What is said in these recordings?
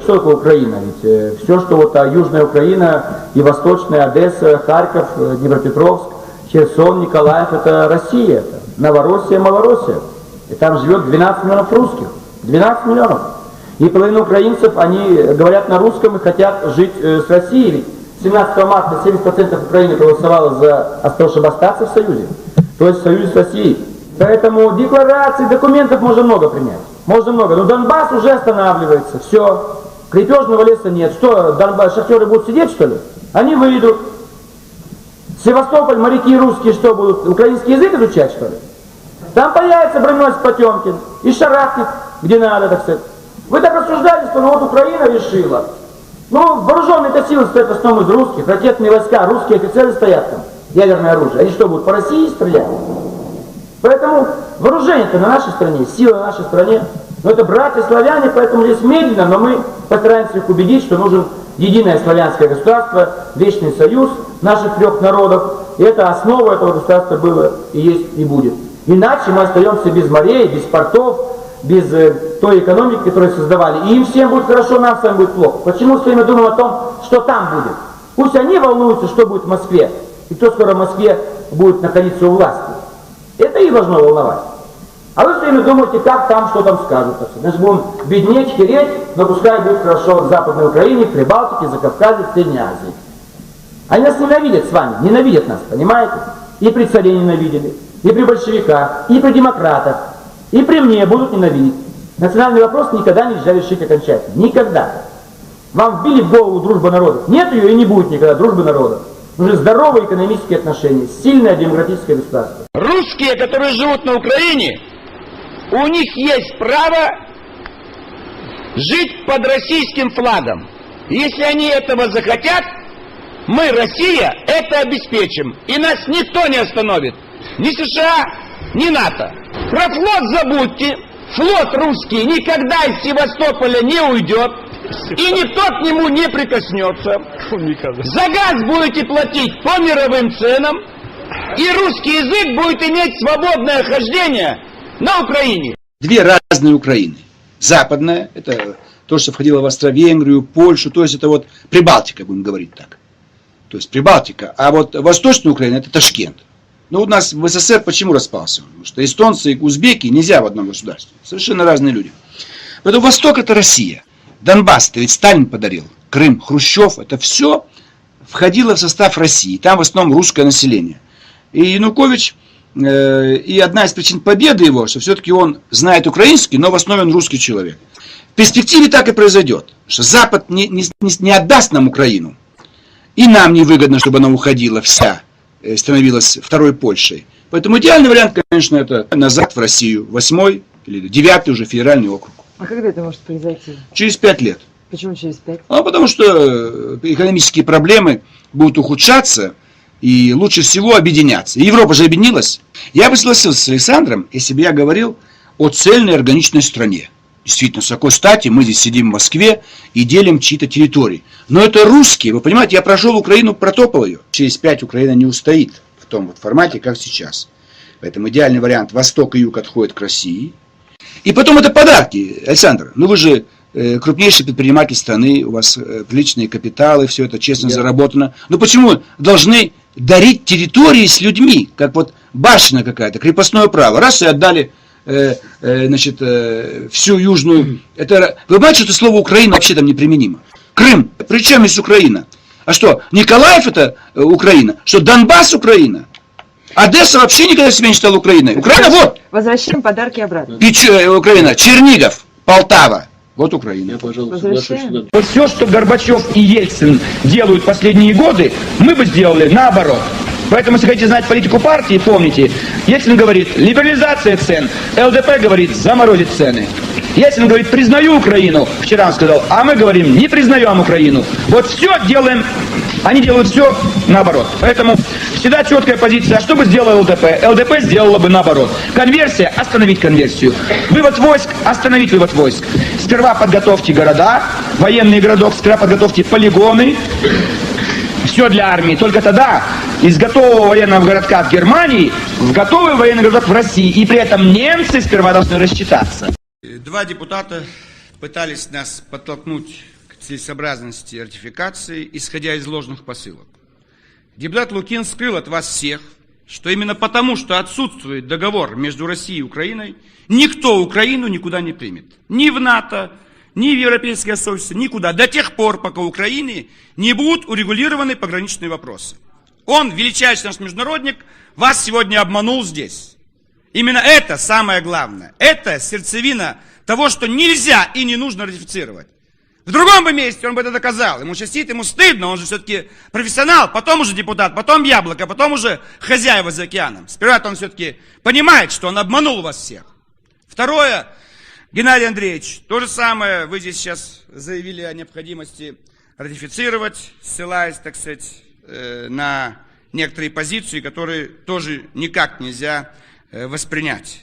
что такое Украина? Ведь все, что вот Южная Украина и Восточная, Одесса, Харьков, Днепропетровск, Херсон, Николаев, это Россия, это Новороссия, Малороссия. И там живет 12 миллионов русских. 12 миллионов. И половина украинцев, они говорят на русском и хотят жить с Россией. 17 марта 70% Украины проголосовало за то, чтобы остаться в Союзе. То есть в Союзе с Россией. Поэтому деклараций, документов можно много принять. Можно много. Но Донбасс уже останавливается. Все. Крепежного леса нет. Что, Донбасс, шахтеры будут сидеть, что ли? Они выйдут. Севастополь, моряки русские что будут? Украинский язык изучать, что ли? Там появится броненосец Потемкин и шарахнет, где надо, так сказать. Вы так рассуждали, что ну вот Украина решила. Ну, вооруженные-то силы стоят в основном из русских, ракетные войска, русские офицеры стоят там, ядерное оружие. Они что, будут по России стрелять? Поэтому вооружение-то на нашей стране, сила на нашей стране. Но это братья-славяне, поэтому здесь медленно, но мы постараемся их убедить, что нужен единое славянское государство, вечный союз наших трех народов. И это основа этого государства было и есть и будет. Иначе мы остаемся без морей, без портов, без той экономики, которую создавали. И им всем будет хорошо, нам с вами будет плохо. Почему все время думаем о том, что там будет? Пусть они волнуются, что будет в Москве. И кто скоро в Москве будет находиться у власти. Это их должно волновать. А вы все время думаете, как там, что там скажут. Значит, будем беднеть, хереть, но пускай будет хорошо в Западной Украине, в Прибалтике, Закавказье, в Средней Азии. Они нас ненавидят с вами, ненавидят нас, понимаете? И при царе ненавидели, и при большевиках, и при демократах, и при мне будут ненавидеть. Национальный вопрос никогда нельзя решить окончательно. Никогда. Вам вбили в голову дружба народов. Нет ее и не будет никогда дружбы народов. Нужны здоровые экономические отношения, сильное демократическое государство. Русские, которые живут на Украине, у них есть право жить под российским флагом. Если они этого захотят, мы, Россия, это обеспечим. И нас никто не остановит. Ни США, ни НАТО. Про флот забудьте. Флот русский никогда из Севастополя не уйдет. И никто к нему не прикоснется. За газ будете платить по мировым ценам. И русский язык будет иметь свободное хождение на Украине. Две разные Украины. Западная, это то, что входило в Австро-Венгрию, Польшу, то есть это вот Прибалтика, будем говорить так. То есть Прибалтика. А вот Восточная Украина, это Ташкент. Ну, у нас в СССР почему распался? Потому что эстонцы и узбеки нельзя в одном государстве. Совершенно разные люди. Поэтому Восток это Россия. Донбасс-то ведь Сталин подарил. Крым, Хрущев, это все входило в состав России. Там в основном русское население. И Янукович, и одна из причин победы его, что все-таки он знает украинский, но в основе он русский человек. В перспективе так и произойдет. Что Запад не отдаст нам Украину. И нам невыгодно, чтобы она уходила вся, становилась второй Польшей. Поэтому идеальный вариант, конечно, это назад в Россию. 8-й или 9-й уже федеральный округ. А когда это может произойти? Через 5 лет. Почему через 5? Ну, потому что экономические проблемы будут ухудшаться, и лучше всего объединяться. И Европа же объединилась. Я бы согласился с Александром, если бы я говорил о цельной органичной стране. Действительно, с какой стати мы здесь сидим в Москве и делим чьи-то территории. Но это русские, вы понимаете, я прошел Украину, протопал ее. Через 5 Украина не устоит в том вот формате, как сейчас. Поэтому идеальный вариант: Восток и Юг отходят к России. И потом это подарки, Александр. Ну вы же крупнейший предприниматель страны, у вас приличные капиталы, все это честно заработано. Но почему должны дарить территории с людьми, как вот башня какая-то, крепостное право? Раз и отдали значит, всю южную... Это, вы понимаете, что слово Украина вообще там неприменимо? Крым, причем есть Украина? А что, Николаев это Украина? Что, Донбасс Украина? Одесса вообще никогда себе не стала Украиной. Украина вот! Возвращаем подарки обратно. Украина, Чернигов, Полтава. Вот Украина. Я, пожалуйста, соглашусь. Вот все, что Горбачев и Ельцин делают последние годы, мы бы сделали наоборот. Поэтому, если хотите знать политику партии, помните, Ельцин говорит либерализация цен, ЛДП говорит заморозить цены. Ельцин говорит признаю Украину, вчера он сказал, а мы говорим не признаем Украину. Вот все делаем, они делают все наоборот. Поэтому всегда четкая позиция, а что бы сделал ЛДП? ЛДП сделала бы наоборот. Конверсия, остановить конверсию. Вывод войск, остановить вывод войск. Сперва подготовьте города, военный городок, сперва подготовьте полигоны. Все для армии. Только тогда из готового военного городка в Германии в готовый военный городок в России. И при этом немцы сперва должны рассчитаться. Два депутата пытались нас подтолкнуть целесообразности ратификации, исходя из ложных посылок. Депутат Лукин скрыл от вас всех, что именно потому, что отсутствует договор между Россией и Украиной, никто Украину никуда не примет. Ни в НАТО, ни в Европейское союзство, никуда. До тех пор, пока в Украине не будут урегулированы пограничные вопросы. Он, величайший наш международник, вас сегодня обманул здесь. Именно это самое главное. Это сердцевина того, что нельзя и не нужно ратифицировать. В другом бы месте он бы это доказал. Ему сейчас сидит, ему стыдно, он же все-таки профессионал, потом уже депутат, потом яблоко, потом уже хозяева за океаном. Сперва-то он все-таки понимает, что он обманул вас всех. Второе, Геннадий Андреевич, то же самое вы здесь сейчас заявили о необходимости ратифицировать, ссылаясь, так сказать, на некоторые позиции, которые тоже никак нельзя воспринять.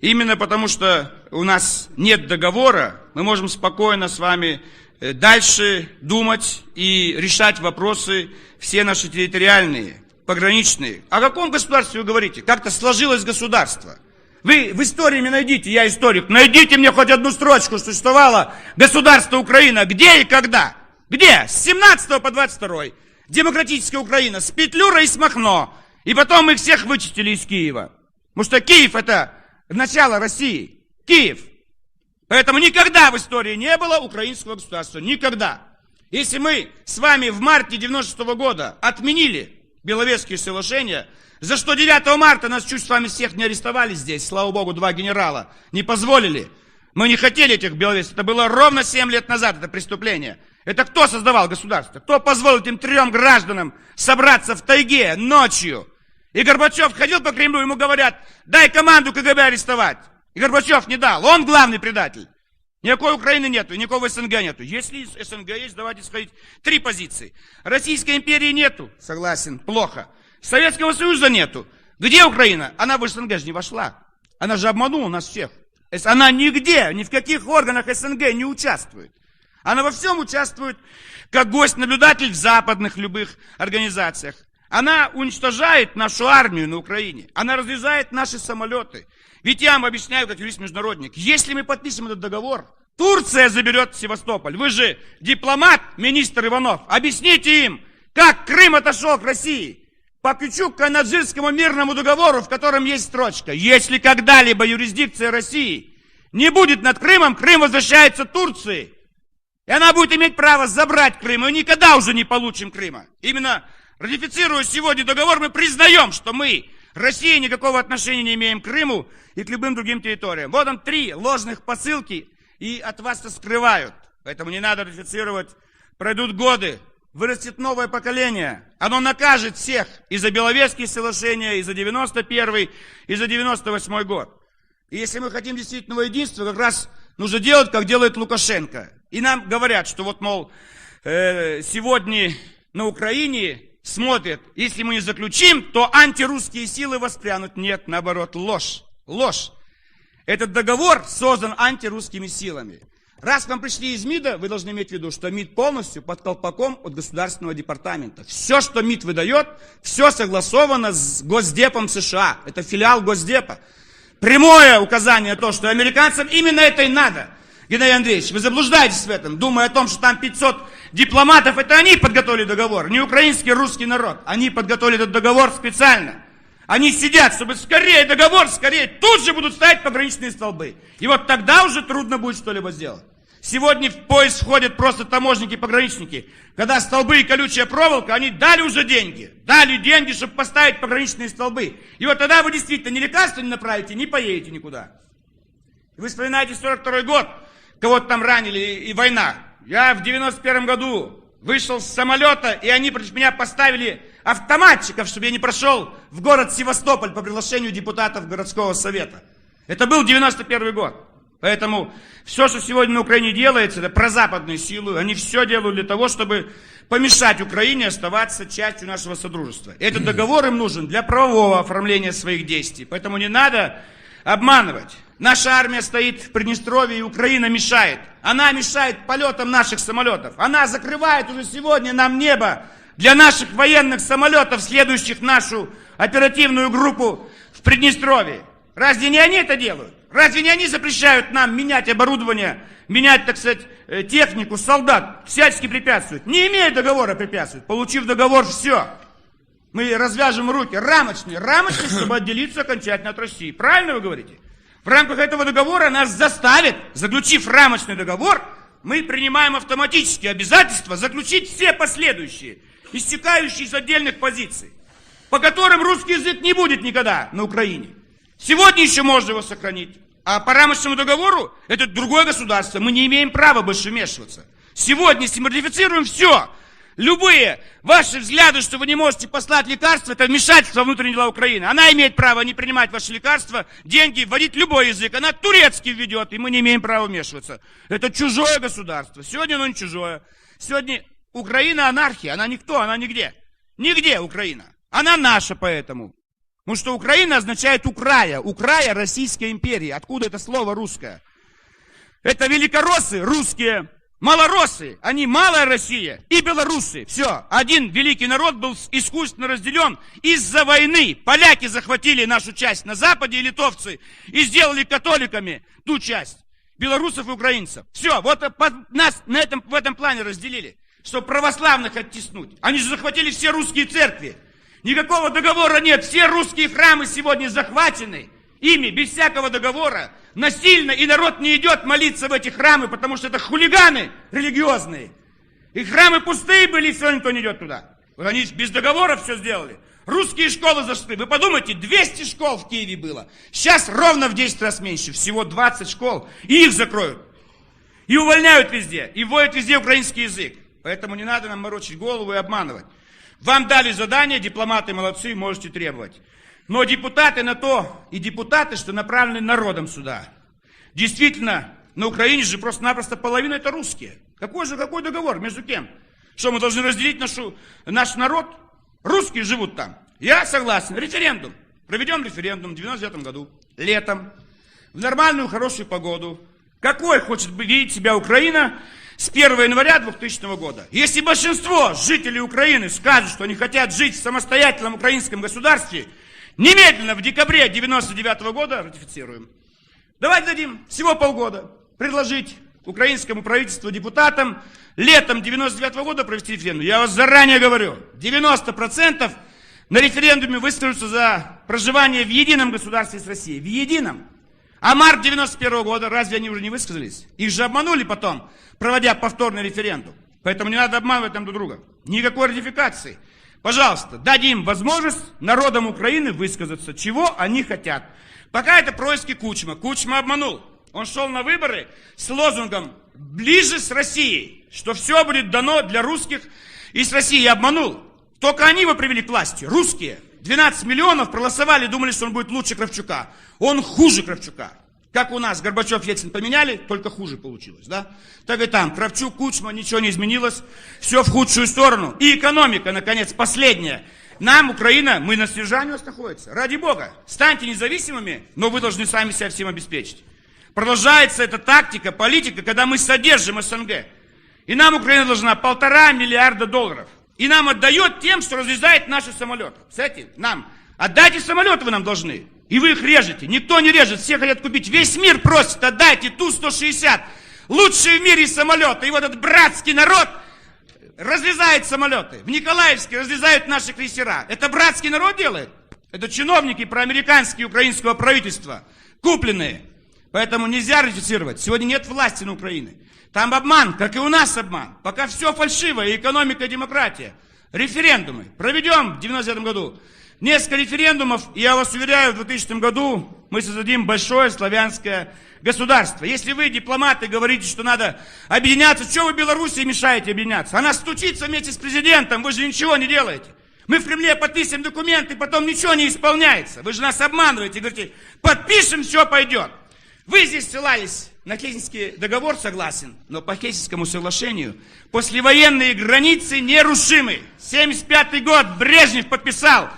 Именно потому, что у нас нет договора, мы можем спокойно с вами дальше думать и решать вопросы все наши территориальные, пограничные. О каком государстве вы говорите? Как-то сложилось государство. Вы в истории мне найдите, я историк, найдите мне хоть одну строчку, что существовало государство Украина. Где и когда? Где? С 17 по 22. Демократическая Украина с Петлюрой и с Махно. И потом мы всех вычистили из Киева. Потому что Киев это начало России. Киев. Поэтому никогда в истории не было украинского государства. Никогда. Если мы с вами в марте 96 года отменили Беловежские соглашения, за что 9 марта нас чуть с вами всех не арестовали здесь, слава богу, 2 генерала, не позволили. Мы не хотели этих Беловежцев. Это было ровно 7 лет назад, это преступление. Это кто создавал государство? Кто позволил этим 3 гражданам собраться в тайге ночью? И Горбачев ходил по Кремлю, ему говорят, дай команду КГБ арестовать. И Горбачев не дал, он главный предатель. Никакой Украины нету, никакого СНГ нету. Если СНГ есть, давайте сходить. 3 позиции. Российской империи нету, согласен, плохо. Советского Союза нету. Где Украина? Она в СНГ же не вошла. Она же обманула нас всех. Она нигде, ни в каких органах СНГ не участвует. Она во всем участвует как гость-наблюдатель в западных любых организациях. Она уничтожает нашу армию на Украине. Она разрезает наши самолеты. Ведь я вам объясняю, как юрист-международник, если мы подпишем этот договор, Турция заберет Севастополь. Вы же дипломат, министр Иванов. Объясните им, как Крым отошел к России. По Кючук-Канаджирскому мирному договору, в котором есть строчка. Если когда-либо юрисдикция России не будет над Крымом, Крым возвращается Турции. И она будет иметь право забрать Крым. И никогда уже не получим Крыма. Именно ратифицируя сегодня договор, мы признаем, что мы, Россия, никакого отношения не имеем к Крыму и к любым другим территориям. Вот он 3 ложных посылки, и от вас-то скрывают. Поэтому не надо ратифицировать. Пройдут годы, вырастет новое поколение. Оно накажет всех и за Беловежские соглашения, и за 91-й, и за 98-й год. И если мы хотим действительного единства, как раз нужно делать, как делает Лукашенко. И нам говорят, что вот, мол, сегодня на Украине смотрят, если мы не заключим, то антирусские силы воспрянут. Нет, наоборот, ложь. Ложь. Этот договор создан антирусскими силами. Раз к вам пришли из МИДа, вы должны иметь в виду, что МИД полностью под колпаком от Государственного департамента. Все, что МИД выдает, все согласовано с Госдепом США. Это филиал Госдепа. Прямое указание на то, что американцам именно это и надо. Геннадий Андреевич, вы заблуждаетесь в этом, думая о том, что там 500 дипломатов, это они подготовили договор, не украинский, русский народ. Они подготовили этот договор специально. Они сидят, чтобы скорее договор, скорее тут же будут ставить пограничные столбы. И вот тогда уже трудно будет что-либо сделать. Сегодня в поезд входят просто таможенники, пограничники. Когда столбы и колючая проволока, они дали уже деньги. Дали деньги, чтобы поставить пограничные столбы. И вот тогда вы действительно ни лекарства не направите, не поедете никуда. И вы вспоминаете 42-й год, кого-то там ранили и война. Я в 91 году вышел с самолета, и они против меня поставили автоматчиков, чтобы я не прошел в город Севастополь по приглашению депутатов городского совета. Это был 91 год. Поэтому все, что сегодня на Украине делается, это прозападные силы. Они все делают для того, чтобы помешать Украине оставаться частью нашего содружества. Этот договор им нужен для правового оформления своих действий. Поэтому не надо обманывать. Наша армия стоит в Приднестровье, и Украина мешает. Она мешает полетам наших самолетов. Она закрывает уже сегодня нам небо для наших военных самолетов, следующих нашу оперативную группу в Приднестровье. Разве не они это делают? Разве не они запрещают нам менять оборудование менять, так сказать, технику, солдат, всячески препятствуют. Не имея договора, препятствуют. Получив договор, все. Мы развяжем руки, рамочные, чтобы отделиться окончательно от России. Правильно вы говорите? В рамках этого договора нас заставят, заключив рамочный договор, мы принимаем автоматически обязательство заключить все последующие, истекающие из отдельных позиций, по которым русский язык не будет никогда на Украине. Сегодня еще можно его сохранить. А по рамочному договору это другое государство. Мы не имеем права больше вмешиваться. Сегодня, если мы ратифицируем все, любые ваши взгляды, что вы не можете послать лекарства, это вмешательство во внутренние дела Украины. Она имеет право не принимать ваши лекарства, деньги, вводить любой язык. Она турецкий введет, и мы не имеем права вмешиваться. Это чужое государство. Сегодня оно не чужое. Сегодня Украина анархия. Она никто, она нигде. Нигде Украина. Она наша поэтому. Потому что Украина означает Украя. Украя Российской империи. Откуда это слово русское? Это великороссы русские. Малороссы, они малая Россия и белорусы. Все, один великий народ был искусственно разделен из-за войны. Поляки захватили нашу часть на западе, и литовцы, и сделали католиками ту часть. Белорусов и украинцев. Все, вот нас в этом плане разделили, чтобы православных оттеснуть. Они же захватили все русские церкви. Никакого договора нет, все русские храмы сегодня захвачены. Ими, без всякого договора, насильно, и народ не идет молиться в эти храмы, потому что это хулиганы религиозные. И храмы пустые были, и все, никто не идет туда. Вот они без договора все сделали. Русские школы зашли. Вы подумайте, 200 школ в Киеве было. Сейчас ровно в 10 раз меньше. Всего 20 школ. И их закроют. И увольняют везде. И вводят везде украинский язык. Поэтому не надо нам морочить голову и обманывать. Вам дали задание, дипломаты молодцы, можете требовать. Но депутаты на то и депутаты, что направлены народом сюда. Действительно, на Украине же просто-напросто половина это русские. Какой договор? Между кем? Что, мы должны разделить наш народ? Русские живут там. Я согласен. Референдум. Проведем референдум в 99 году. Летом. В нормальную, хорошую погоду. Какой хочет видеть себя Украина с 1 января 2000 года? Если большинство жителей Украины скажут, что они хотят жить в самостоятельном украинском государстве, немедленно в декабре 1999 года ратифицируем. Давайте дадим всего полгода предложить украинскому правительству, депутатам летом 1999 года провести референдум. Я вас заранее говорю, 90% на референдуме выскажутся за проживание в едином государстве с Россией. В едином. А март 1991 года, разве они уже не высказались? Их же обманули потом, проводя повторный референдум. Поэтому не надо обманывать там друг друга. Никакой ратификации. Пожалуйста, дадим возможность народам Украины высказаться, чего они хотят. Пока это происки Кучма. Кучма обманул. Он шел на выборы с лозунгом «ближе с Россией», что все будет дано для русских и с Россией. Обманул. Только они его привели к власти, русские. 12 миллионов проголосовали, думали, что он будет лучше Кравчука. Он хуже Кравчука. Как у нас Горбачев, Ельцин поменяли, только хуже получилось, да? Так и там, Кравчук, Кучма, ничего не изменилось, все в худшую сторону. И экономика, наконец, последняя. Нам, Украина, мы на содержании у нас находится. Ради Бога, станьте независимыми, но вы должны сами себя всем обеспечить. Продолжается эта тактика, политика, когда мы содержим СНГ. И нам Украина должна $1,5 миллиарда. И нам отдает тем, что разрезает наши самолеты. Кстати, нам, отдайте самолеты вы нам должны. И вы их режете. Никто не режет, все хотят купить. Весь мир просит, отдайте Ту-160. Лучшие в мире самолеты. И вот этот братский народ разрезает самолеты. В Николаевске разрезают наши крейсера. Это братский народ делает? Это чиновники проамериканские украинского правительства. Купленные. Поэтому нельзя ратифицировать. Сегодня нет власти на Украине. Там обман, как и у нас обман. Пока все фальшиво, и экономика, и демократия. Референдумы. Проведем в 1999 году. Несколько референдумов, и я вас уверяю, в 2000 году мы создадим большое славянское государство. Если вы, дипломаты, говорите, что надо объединяться, что вы Белоруссии мешаете объединяться? Она стучится вместе с президентом, вы же ничего не делаете. Мы в Кремле подписываем документы, потом ничего не исполняется. Вы же нас обманываете, говорите, подпишем, все пойдет. Вы здесь ссылались на Хельсинский договор, согласен, но по Хельсинскому соглашению послевоенные границы нерушимы. 1975 год Брежнев подписал.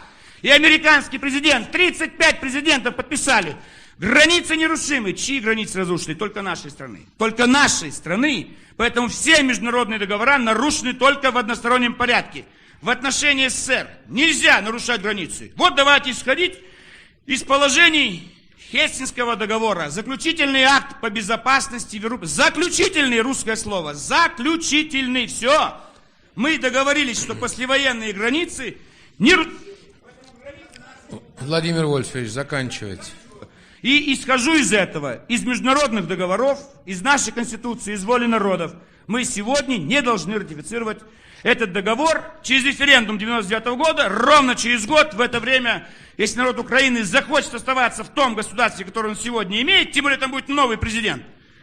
И американский президент, 35 президентов подписали. Границы нерушимы. Чьи границы разрушены? Только нашей страны. Только нашей страны. Поэтому все международные договора нарушены только в одностороннем порядке. В отношении СССР нельзя нарушать границы. Вот давайте исходить из положений Хельсинского договора, заключительный акт по безопасности в Европе, заключительный, русское слово, заключительный, все. Мы договорились, что послевоенные границы не... Владимир Вольфович, заканчивайте. И исхожу из этого, из международных договоров, из нашей Конституции, из воли народов. Мы сегодня не должны ратифицировать этот договор через референдум 99 года, ровно через год, в это время, если народ Украины захочет оставаться в том государстве, которое он сегодня имеет, тем более там будет новый президент,